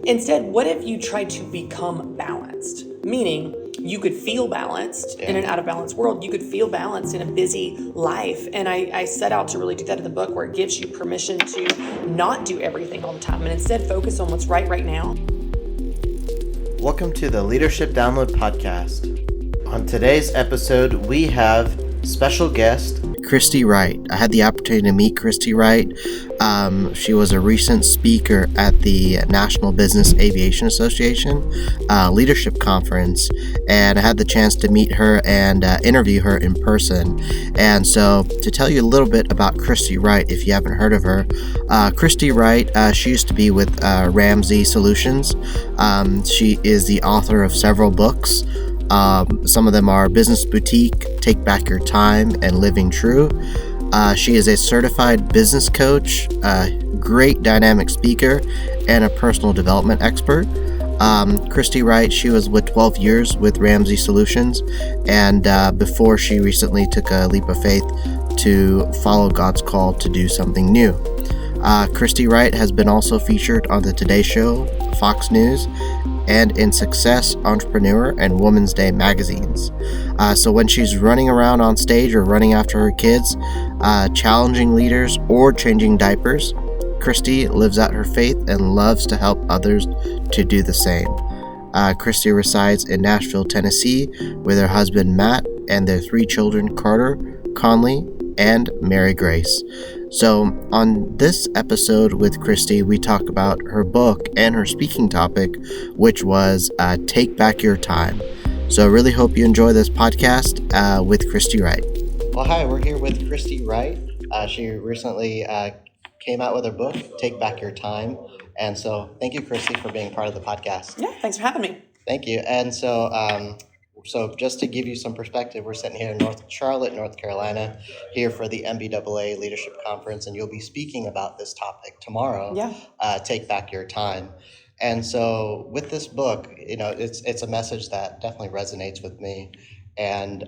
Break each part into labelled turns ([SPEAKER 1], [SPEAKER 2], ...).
[SPEAKER 1] Instead, what if you tried to become balanced? Meaning, you could feel balanced in an out of balance world. You could feel balanced in a busy life. And I set out to really do that in the book, where it gives you permission to not do everything all the time and instead focus on what's right now.
[SPEAKER 2] Welcome to the Leadership Download Podcast. On today's episode, we have special guest Christy Wright. I had the opportunity to meet Christy Wright. She was a recent speaker at the National Business Aviation Association Leadership Conference, and I had the chance to meet her and interview her in person. And so to tell you a little bit about Christy Wright, if you haven't heard of her, Christy Wright, she used to be with Ramsey Solutions. She is the author of several books. Some of them are Business Boutique, Take Back Your Time, and Living True. She is a certified business coach, great dynamic speaker, and a personal development expert. Christy Wright, she was with 12 years with Ramsey Solutions, and before she recently took a leap of faith to follow God's call to do something new. Christy Wright has been also featured on the Today Show, Fox News, and in Success, Entrepreneur, and Woman's Day magazines. So when she's running around on stage or running after her kids, challenging leaders, or changing diapers, Christy lives out her faith and loves to help others to do the same. Christy resides in Nashville, Tennessee, with her husband Matt and their 3 children, Carter, Conley, and Mary Grace. So on this episode with Christy, we talk about her book and her speaking topic, which was Take Back Your Time. So I really hope you enjoy this podcast with Christy Wright. Well, hi, we're here with Christy Wright. She recently came out with her book, Take Back Your Time. And so thank you, Christy, for being part of the podcast.
[SPEAKER 1] Yeah, thanks for having me.
[SPEAKER 2] Thank you. And so just to give you some perspective, we're sitting here in Charlotte, North Carolina, here for the NBAA Leadership Conference, and you'll be speaking about this topic tomorrow.
[SPEAKER 1] Yeah.
[SPEAKER 2] Take Back Your Time. And so with this book, it's a message that definitely resonates with me. And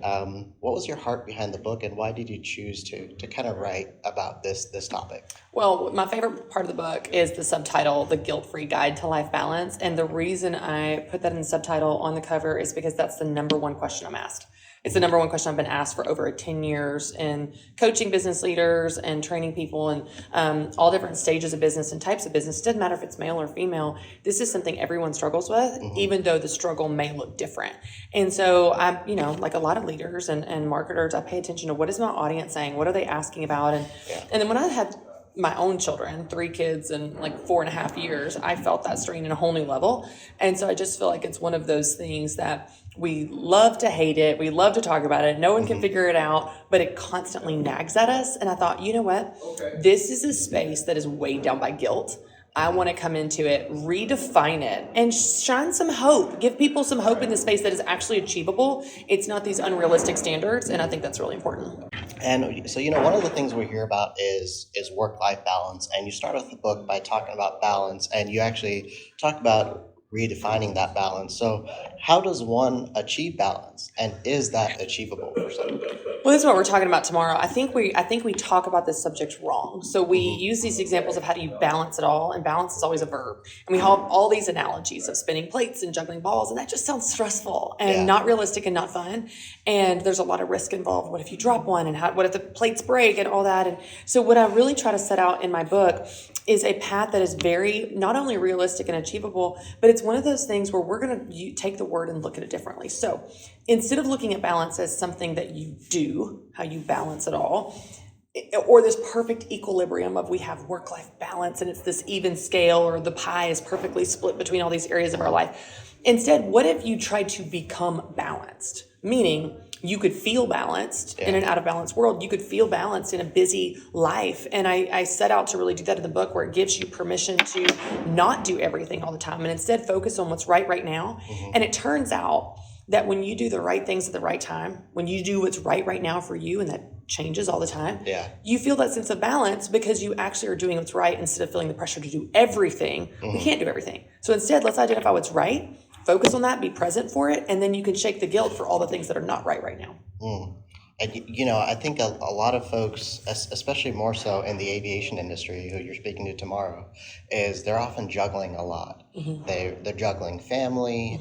[SPEAKER 2] what was your heart behind the book, and why did you choose to kind of write about this topic?
[SPEAKER 1] Well, my favorite part of the book is the subtitle, The Guilt-Free Guide to Life Balance. And the reason I put that in the subtitle on the cover is because that's the number one question I'm asked. It's the number one question I've been asked for over 10 years in coaching business leaders and training people and all different stages of business and types of business. It doesn't matter if it's male or female. This is something everyone struggles with, even though the struggle may look different. And so I'm, like a lot of leaders and marketers, I pay attention to what is my audience saying? What are they asking about? And then when I had my own children, 3 kids in like 4.5 years, I felt that strain in a whole new level. And so I just feel like it's one of those things that we love to hate it. We love to talk about it. No one can figure it out, but it constantly nags at us. And I thought, you know what? This is a space that is weighed down by guilt. I want to come into it, redefine it, and shine some hope. Give people some hope in the space that is actually achievable. It's not these unrealistic standards, and I think that's really important.
[SPEAKER 2] And so, one of the things we hear about is work-life balance. And you start off the book by talking about balance, and you actually talk about redefining that balance. So how does one achieve balance, and is that achievable for someone?
[SPEAKER 1] Well, this is what we're talking about tomorrow. I think we talk about this subject wrong. So we use these examples of how do you balance it all, and balance is always a verb. And we have all these analogies of spinning plates and juggling balls, and that just sounds stressful and not realistic and not fun. And there's a lot of risk involved. What if you drop one, and what if the plates break and all that? And so what I really try to set out in my book is a path that is very not only realistic and achievable, but it's one of those things where we're going to take the word and look at it differently. So instead of looking at balance as something that you do, how you balance it all, or this perfect equilibrium of we have work-life balance and it's this even scale, or the pie is perfectly split between all these areas of our life. Instead, what if you tried to become balanced? Meaning, you could feel balanced in an out of balance world. You could feel balanced in a busy life. And I set out to really do that in the book, where it gives you permission to not do everything all the time and instead focus on what's right now. And it turns out that when you do the right things at the right time, when you do what's right now for you, and that changes all the time, you feel that sense of balance because you actually are doing what's right instead of feeling the pressure to do everything. We can't do everything. So instead, let's identify what's right, focus on that, be present for it, and then you can shake the guilt for all the things that are not right now.
[SPEAKER 2] And I think a lot of folks, especially more so in the aviation industry, who you're speaking to tomorrow, is they're often juggling a lot. They're juggling family,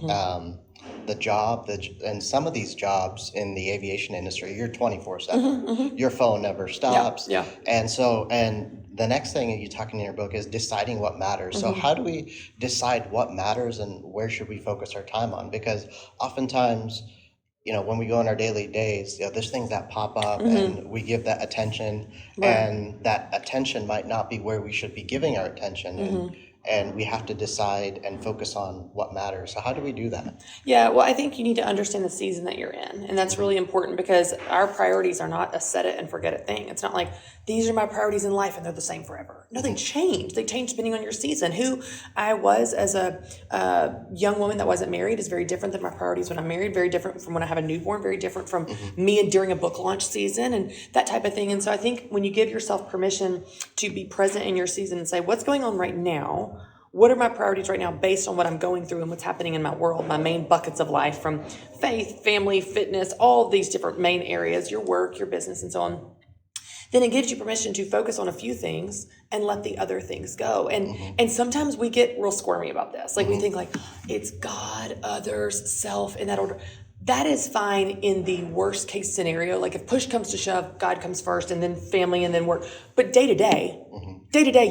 [SPEAKER 2] the job, and some of these jobs in the aviation industry, you're 24/7. Your phone never stops.
[SPEAKER 1] Yeah.
[SPEAKER 2] And the next thing that you talk in your book is deciding what matters. So how do we decide what matters and where should we focus our time on? Because oftentimes, when we go in our daily days, there's things that pop up and we give that attention, and that attention might not be where we should be giving our attention. And we have to decide and focus on what matters. So how do we do that?
[SPEAKER 1] Yeah, well, I think you need to understand the season that you're in. And that's really important because our priorities are not a set it and forget it thing. It's not like these are my priorities in life and they're the same forever. No, they change. They change depending on your season. Who I was as a young woman that wasn't married is very different than my priorities when I'm married, very different from when I have a newborn, very different from me and during a book launch season and that type of thing. And so I think when you give yourself permission to be present in your season and say, what's going on right now? What are my priorities right now based on what I'm going through and what's happening in my world, my main buckets of life from faith, family, fitness, all of these different main areas, your work, your business, and so on. Then it gives you permission to focus on a few things and let the other things go. And sometimes we get real squirmy about this. Like we think like it's God, others, self in that order. That is fine in the worst case scenario. Like if push comes to shove, God comes first and then family and then work. But day to day,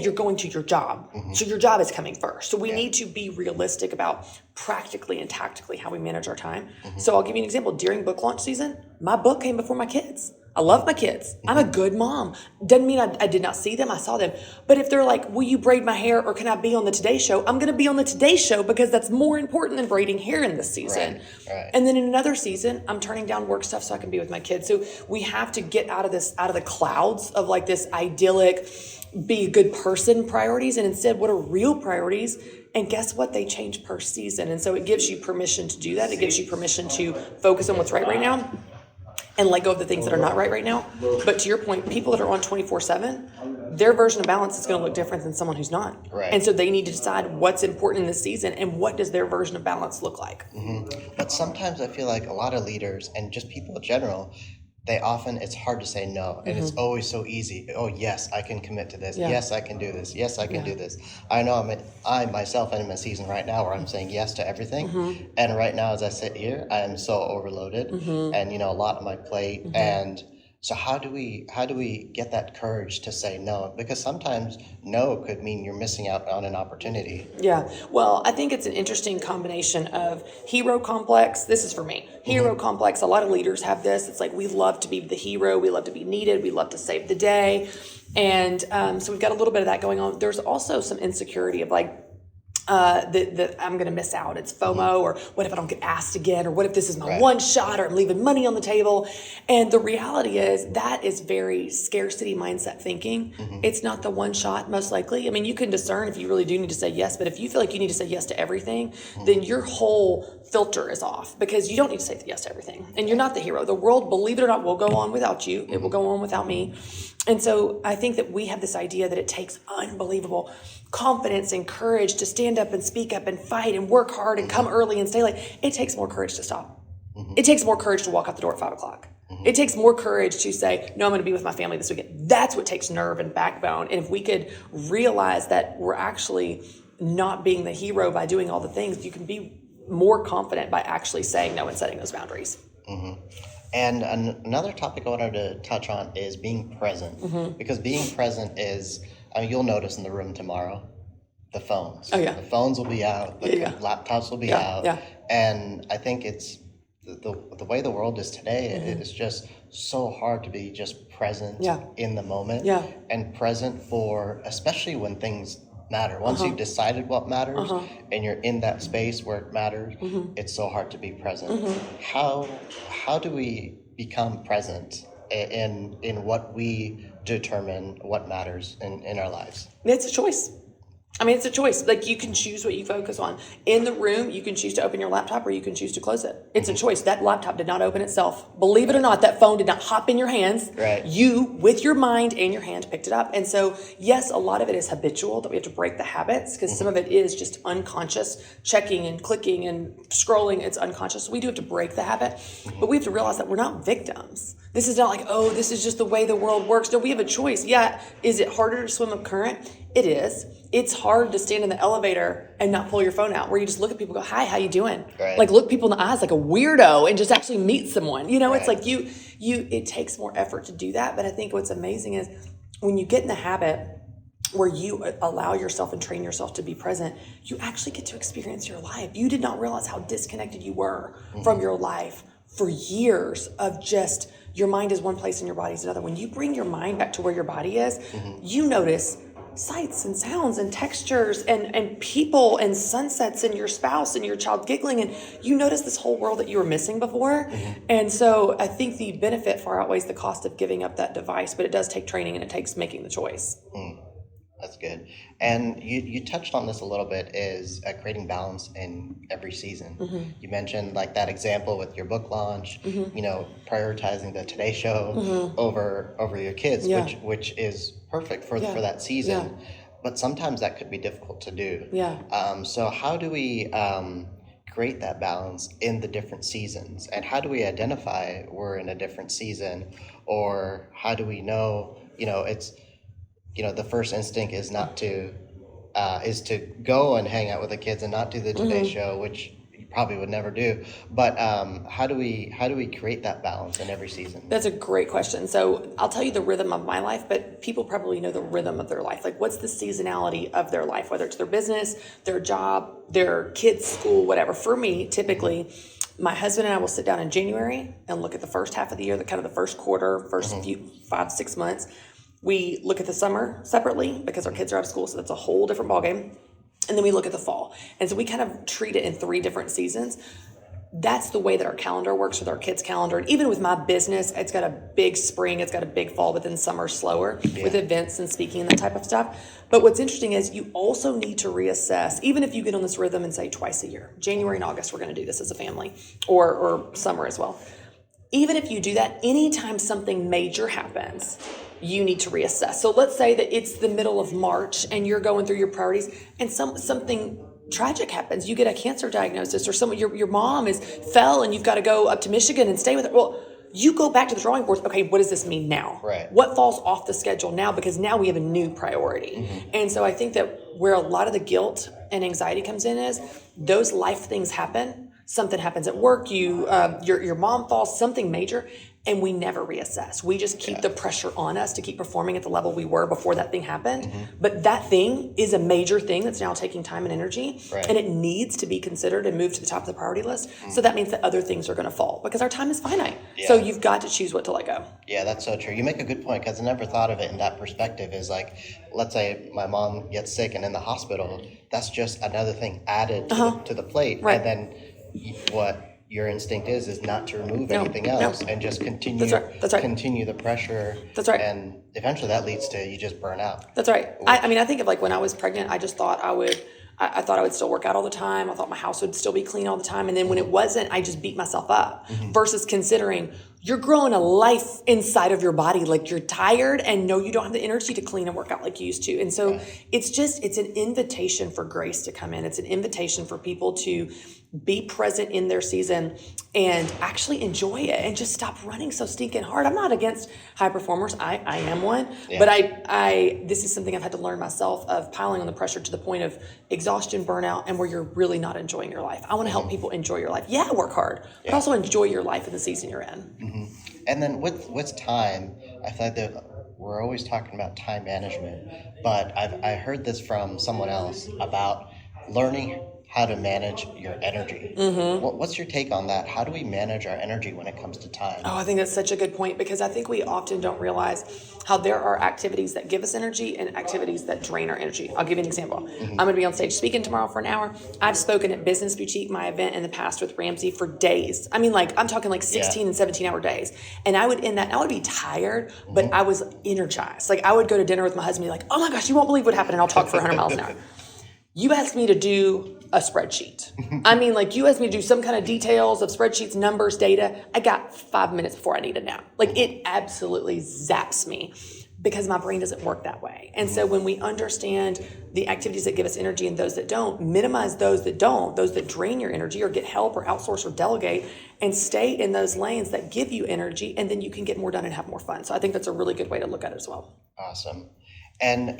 [SPEAKER 1] you're going to your job. So your job is coming first. So we need to be realistic about practically and tactically how we manage our time. So I'll give you an example. During book launch season, my book came before my kids. I love my kids. I'm a good mom. Doesn't mean I did not see them. I saw them. But if they're like, will you braid my hair or can I be on the Today Show? I'm going to be on the Today Show because that's more important than braiding hair in this season.
[SPEAKER 2] Right.
[SPEAKER 1] And then in another season, I'm turning down work stuff so I can be with my kids. So we have to get out of the clouds of like this idyllic, be a good person priorities. And instead, what are real priorities? And guess what? They change per season. And so it gives you permission to do that. It gives you permission to focus on what's right now. And let go of the things that are not right now. But to your point, people that are on 24/7, their version of balance is going to look different than someone who's not.
[SPEAKER 2] Right.
[SPEAKER 1] And so they need to decide what's important in this season and what does their version of balance look like.
[SPEAKER 2] But sometimes I feel like a lot of leaders and just people in general, it's hard to say no. And it's always so easy. Oh, yes, I can commit to this.
[SPEAKER 1] Yeah.
[SPEAKER 2] Yes, I can do this. Yes, I can do this. I know I myself am in a season right now where I'm saying yes to everything. And right now, as I sit here, I am so overloaded and, a lot on my plate. And so how do we get that courage to say no? Because sometimes no could mean you're missing out on an opportunity.
[SPEAKER 1] Yeah. Well, I think it's an interesting combination of hero complex. This is for me. Hero complex. A lot of leaders have this. It's like we love to be the hero. We love to be needed. We love to save the day. And so we've got a little bit of that going on. There's also some insecurity of like, that I'm going to miss out. It's FOMO, or what if I don't get asked again, or what if this is my one shot, or I'm leaving money on the table. And the reality is that is very scarcity mindset thinking. It's not the one shot, most likely. I mean, you can discern if you really do need to say yes, but if you feel like you need to say yes to everything, then your whole filter is off because you don't need to say yes to everything. And you're not the hero. The world, believe it or not, will go on without you. It will go on without me. And so I think that we have this idea that it takes unbelievable confidence and courage to stand up and speak up and fight and work hard and come early and stay late. It takes more courage to stop. It takes more courage to walk out the door at 5:00. It takes more courage to say, no, I'm going to be with my family this weekend. That's what takes nerve and backbone. And if we could realize that we're actually not being the hero by doing all the things, you can be more confident by actually saying no and setting those boundaries.
[SPEAKER 2] And another topic I wanted to touch on is being present. Because being present is, you'll notice in the room tomorrow, the phones.
[SPEAKER 1] Oh, yeah.
[SPEAKER 2] The phones will be out. The laptops will be out.
[SPEAKER 1] Yeah.
[SPEAKER 2] And I think it's the way the world is today, it's just so hard to be just present in the moment. And present for, especially when things matter. Once you've decided what matters and you're in that space where it matters, it's so hard to be present. How do we become present in what we determine what matters in our lives?
[SPEAKER 1] It's a choice. I mean, it's a choice. Like, you can choose what you focus on. In the room, you can choose to open your laptop or you can choose to close it. It's a choice. That laptop did not open itself. Believe it or not, that phone did not hop in your hands.
[SPEAKER 2] Right.
[SPEAKER 1] You, with your mind and your hand, picked it up. And so, yes, a lot of it is habitual, that we have to break the habits, because some of it is just unconscious, checking and clicking and scrolling. It's unconscious. So we do have to break the habit. But we have to realize that we're not victims. This is not like, oh, this is just the way the world works. No, we have a choice. Yeah. Is it harder to swim up current? It is. It's hard to stand in the elevator and not pull your phone out, where you just look at people and go, hi, how you doing?
[SPEAKER 2] Right.
[SPEAKER 1] Like, look people in the eyes like a weirdo and just actually meet someone. You know,
[SPEAKER 2] Right.
[SPEAKER 1] it's like it takes more effort to do that. But I think what's amazing is when you get in the habit where you allow yourself and train yourself to be present, you actually get to experience your life. You did not realize how disconnected you were from your life for years of just your mind is one place and your body is another. When you bring your mind back to where your body is, you notice sights and sounds and textures and people and sunsets and your spouse and your child giggling, and you notice this whole world that you were missing before. And so I think the benefit far outweighs the cost of giving up that device, but it does take training and it takes making the choice.
[SPEAKER 2] That's good. And you touched on this a little bit, is creating balance in every season. You mentioned like that example with your book launch, you know, prioritizing the Today Show over your kids, which is perfect for that season. But sometimes that could be difficult to do. So how do we create that balance in the different seasons? And how do we identify we're in a different season? Or how do we know, it's, the first instinct is not to go and hang out with the kids and not do the Today Show, which you probably would never do. But how do we create that balance in every season?
[SPEAKER 1] That's a great question. So I'll tell you the rhythm of my life, but people probably know the rhythm of their life. Like, what's the seasonality of their life, whether it's their business, their job, their kids' school, whatever. For me, typically, my husband and I will sit down in January and look at the first half of the year, the kind of the first quarter, first few 5-6 months. We look at the summer separately because our kids are out of school, so that's a whole different ballgame. And then we look at the fall. And so we kind of treat it in 3 different seasons. That's the way that our calendar works with our kids' calendar. And even with my business, it's got a big spring, it's got a big fall, but then summer's slower with events and speaking and that type of stuff. But what's interesting is you also need to reassess, even if you get on this rhythm and say twice a year, January and August, we're going to do this as a family, or summer as well. Even if you do that, anytime something major happens, you need to reassess. So let's say that it's the middle of March and you're going through your priorities and something tragic happens. You get a cancer diagnosis, or your mom fell and you've got to go up to Michigan and stay with her. Well, you go back to the drawing board. Okay, what does this mean now?
[SPEAKER 2] Right.
[SPEAKER 1] What falls off the schedule now? Because now we have a new priority. And so I think that where a lot of the guilt and anxiety comes in is those life things happen. Something happens at work, your mom falls, something major, and we never reassess. We just keep the pressure on us to keep performing at the level we were before that thing happened. But that thing is a major thing that's now taking time and energy, and it needs to be considered and moved to the top of the priority list. So that means that other things are going to fall because our time is finite. So you've got to choose what to let go. Yeah,
[SPEAKER 2] that's so true. You make a good point, because I never thought of it in that perspective. Is like, let's say my mom gets sick and in the hospital, that's just another thing added to the plate.
[SPEAKER 1] Right.
[SPEAKER 2] And then what your instinct is not to remove anything else and just continue continue the pressure.
[SPEAKER 1] That's right.
[SPEAKER 2] And eventually that leads to you just burn out.
[SPEAKER 1] That's right. I think of like when I was pregnant, I just thought I thought I would still work out all the time. I thought my house would still be clean all the time. And then when it wasn't, I just beat myself up versus considering you're growing a life inside of your body. Like, you're tired and no, you don't have the energy to clean and work out like you used to. And so it's an invitation for grace to come in. It's an invitation for people to be present in their season and actually enjoy it and just stop running so stinking hard. I'm not against high performers. I am one, but this is something I've had to learn myself, of piling on the pressure to the point of exhaustion, burnout, and where you're really not enjoying your life. I want to help people enjoy your life. Yeah, work hard, but also enjoy your life in the season you're in.
[SPEAKER 2] And then with time, I feel like that we're always talking about time management, but I heard this from someone else about learning how to manage your energy. What's your take on that? How do we manage our energy when it comes to time?
[SPEAKER 1] Oh, I think that's such a good point, because I think we often don't realize how there are activities that give us energy and activities that drain our energy. I'll give you an example. I'm going to be on stage speaking tomorrow for an hour. I've spoken at Business Boutique, my event in the past with Ramsey, for days. I mean, I'm talking 16 and 17-hour days. And I would end that, and I would be tired, but I was energized. Like, I would go to dinner with my husband and be like, oh my gosh, you won't believe what happened, and I'll talk for 100 miles an hour. you asked me to do a spreadsheet. I mean, like you asked me to do some kind of details of spreadsheets, numbers, data. I got 5 minutes before I need a nap. Like it absolutely zaps me because my brain doesn't work that way. And so when we understand the activities that give us energy and those that don't, minimize those that don't, those that drain your energy or get help or outsource or delegate, and stay in those lanes that give you energy, and then you can get more done and have more fun. So I think that's a really good way to look at it as well.
[SPEAKER 2] Awesome. And,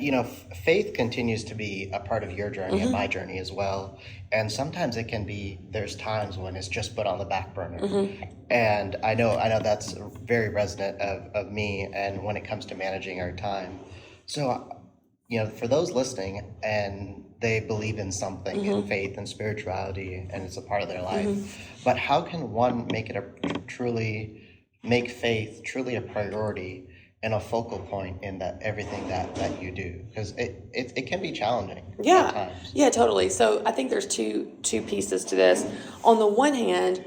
[SPEAKER 2] faith continues to be a part of your journey and my journey as well. And sometimes it can be, there's times when it's just put on the back burner. And I know that's very resonant of me and when it comes to managing our time. So, for those listening and they believe in something, in faith and spirituality, and it's a part of their life, but how can one make it make faith truly a priority and a focal point in that everything that you do, because it can be challenging at times.
[SPEAKER 1] Yeah, totally. So I think there's two pieces to this. On the one hand,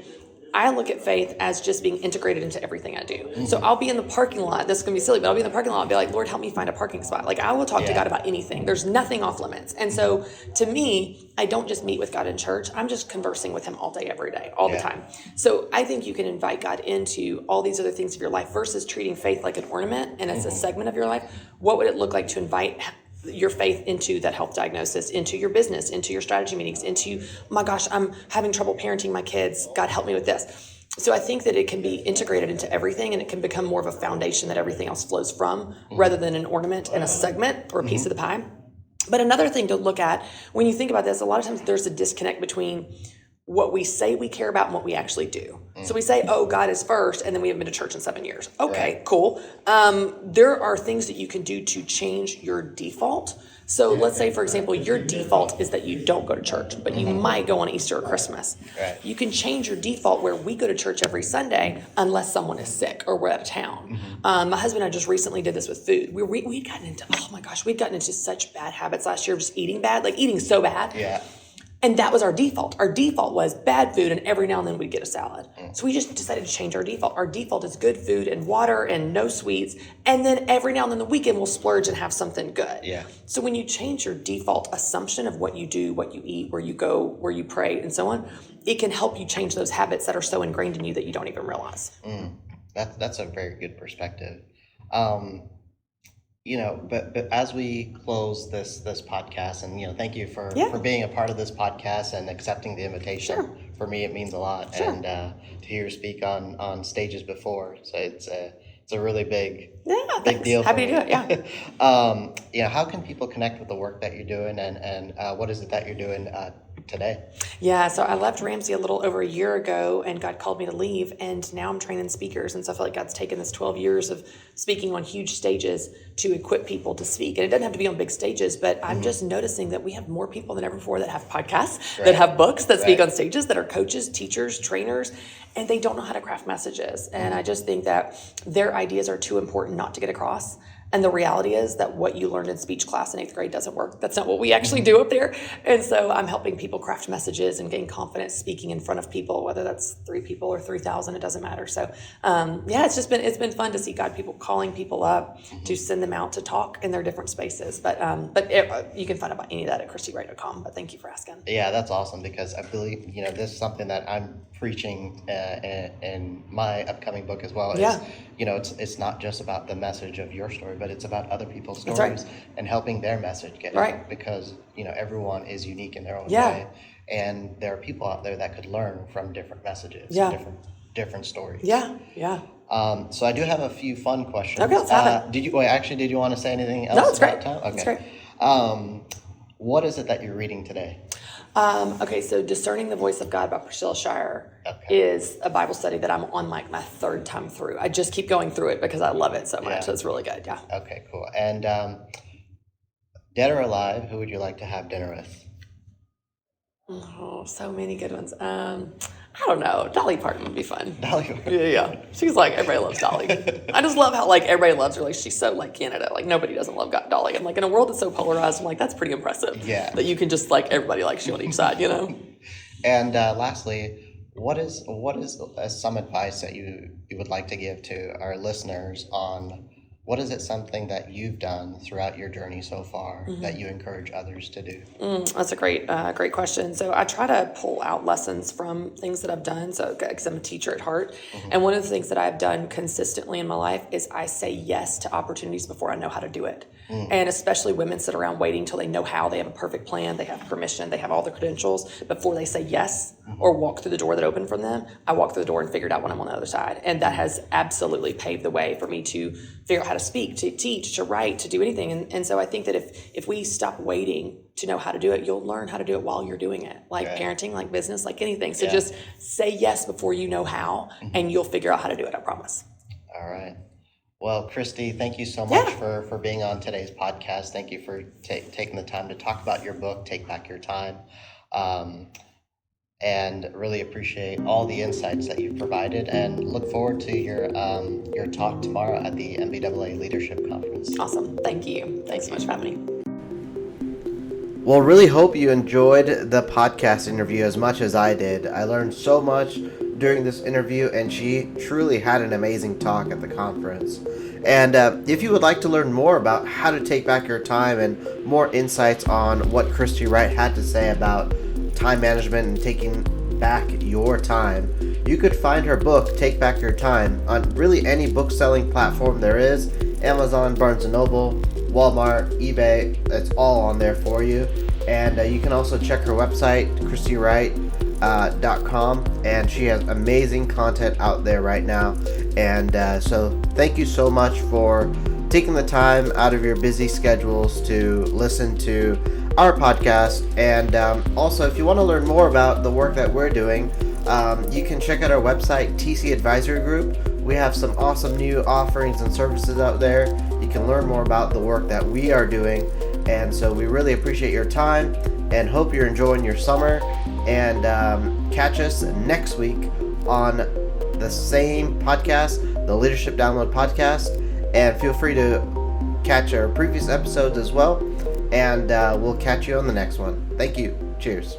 [SPEAKER 1] I look at faith as just being integrated into everything I do. So I'll be in the parking lot. This is going to be silly, but I'll be in the parking lot and be like, Lord, help me find a parking spot. Like I will talk to God about anything. There's nothing off limits. And so to me, I don't just meet with God in church. I'm just conversing with him all day, every day, all the time. So I think you can invite God into all these other things of your life versus treating faith like an ornament and it's a segment of your life. What would it look like to invite your faith into that health diagnosis, into your business, into your strategy meetings, into, my gosh, I'm having trouble parenting my kids. God, help me with this. So I think that it can be integrated into everything and it can become more of a foundation that everything else flows from rather than an ornament and a segment or a piece of the pie. But another thing to look at when you think about this, a lot of times there's a disconnect between what we say we care about and what we actually do. So we say, oh, God is first, and then we haven't been to church in 7 years. Okay, cool. There are things that you can do to change your default. So let's say, for example, your default is that you don't go to church, but you might go on Easter or Christmas. You can change your default where we go to church every Sunday unless someone is sick or we're out of town. My husband and I just recently did this with food. We'd gotten into such bad habits last year of just eating bad, like eating so bad. And that was our default. Our default was bad food, and every now and then we'd get a salad. So we just decided to change our default. Our default is good food and water and no sweets. And then every now and then the weekend we'll splurge and have something good. So when you change your default assumption of what you do, what you eat, where you go, where you pray, and so on, it can help you change those habits that are so ingrained in you that you don't even realize.
[SPEAKER 2] That's a very good perspective. But as we close this podcast, and thank you for being a part of this podcast and accepting the invitation. For me, it means a lot, and to hear you speak on stages before, so it's a really big deal.
[SPEAKER 1] Happy to do it.
[SPEAKER 2] How can people connect with the work that you're doing, and what is it that you're doing today?
[SPEAKER 1] So I left Ramsey a little over a year ago, and God called me to leave, and now I'm training speakers. And so I feel like God's taken this 12 years of speaking on huge stages to equip people to speak. And it doesn't have to be on big stages, but I'm just noticing that we have more people than ever before that have podcasts, that have books, that speak on stages, that are coaches, teachers, trainers, and they don't know how to craft messages. And I just think that their ideas are too important not to get across. And the reality is that what you learned in speech class in 8th grade doesn't work. That's not what we actually do up there. And so I'm helping people craft messages and gain confidence speaking in front of people, whether that's 3 people or 3,000, it doesn't matter. So it's been fun to see God people calling people up to send them out to talk in their different spaces. But you can find out about any of that at christywright.com. But thank you for asking.
[SPEAKER 2] Yeah, that's awesome, because I believe this is something that I'm preaching in my upcoming book as well. It's not just about the message of your story, but it's about other people's stories and helping their message get out, because everyone is unique in their own way, and there are people out there that could learn from different messages, different stories. So I do have a few fun questions.
[SPEAKER 1] Okay, let's have it.
[SPEAKER 2] Did you want to say anything else?
[SPEAKER 1] No, it's great.
[SPEAKER 2] Time? Okay.
[SPEAKER 1] It's great.
[SPEAKER 2] What is it that you're reading today?
[SPEAKER 1] So Discerning the Voice of God by Priscilla Shirer is a Bible study that I'm on like my 3rd time through. I just keep going through it because I love it so much. So it's really good.
[SPEAKER 2] Okay, cool. And dead or alive, who would you like to have dinner with?
[SPEAKER 1] Oh, so many good ones. I don't know. Dolly Parton would be fun.
[SPEAKER 2] Dolly Parton.
[SPEAKER 1] Yeah. She's like, everybody loves Dolly. I just love how like everybody loves her. Like she's so like Canada. Like nobody doesn't love Dolly. I'm like, in a world that's so polarized, I'm like, that's pretty impressive. That you can just like, everybody likes you on each side,
[SPEAKER 2] And lastly, what is some advice that you would like to give to our listeners on what is it something that you've done throughout your journey so far that you encourage others to do?
[SPEAKER 1] That's a great question. So I try to pull out lessons from things that I've done. So, because I'm a teacher at heart, and one of the things that I've done consistently in my life is I say yes to opportunities before I know how to do it. And especially women sit around waiting till they know how. They have a perfect plan. They have permission. They have all the credentials before they say yes or walk through the door that opened from them. I walk through the door and figured out when I'm on the other side, and that has absolutely paved the way for me to figure out how to speak, to teach, to write, to do anything. And so I think that if we stop waiting to know how to do it, you'll learn how to do it while you're doing it, like parenting, like business, like anything. So just say yes before you know how, and you'll figure out how to do it, I promise.
[SPEAKER 2] All right. Well, Christy, thank you so much for being on today's podcast. Thank you for taking the time to talk about your book, Take Back Your Time, and really appreciate all the insights that you've provided, and look forward to your talk tomorrow at the NBAA Leadership Conference.
[SPEAKER 1] Awesome. Thank you. Thanks so much for having me.
[SPEAKER 2] Well, really hope you enjoyed the podcast interview as much as I did. I learned so much during this interview, and she truly had an amazing talk at the conference. And if you would like to learn more about how to take back your time and more insights on what Christy Wright had to say about time management and taking back your time, you could find her book, Take Back Your Time, on really any book-selling platform there is. Amazon, Barnes & Noble, Walmart, eBay, it's all on there for you. And you can also check her website, christywright.com, and she has amazing content out there right now. And so thank you so much for taking the time out of your busy schedules to listen to our podcast. And also, if you want to learn more about the work that we're doing, you can check out our website, TC Advisory Group. We have some awesome new offerings and services out there. You can learn more about the work that we are doing. And so we really appreciate your time and hope you're enjoying your summer. And catch us next week on the same podcast, the Leadership Download Podcast. And feel free to catch our previous episodes as well. And we'll catch you on the next one. Thank you. Cheers.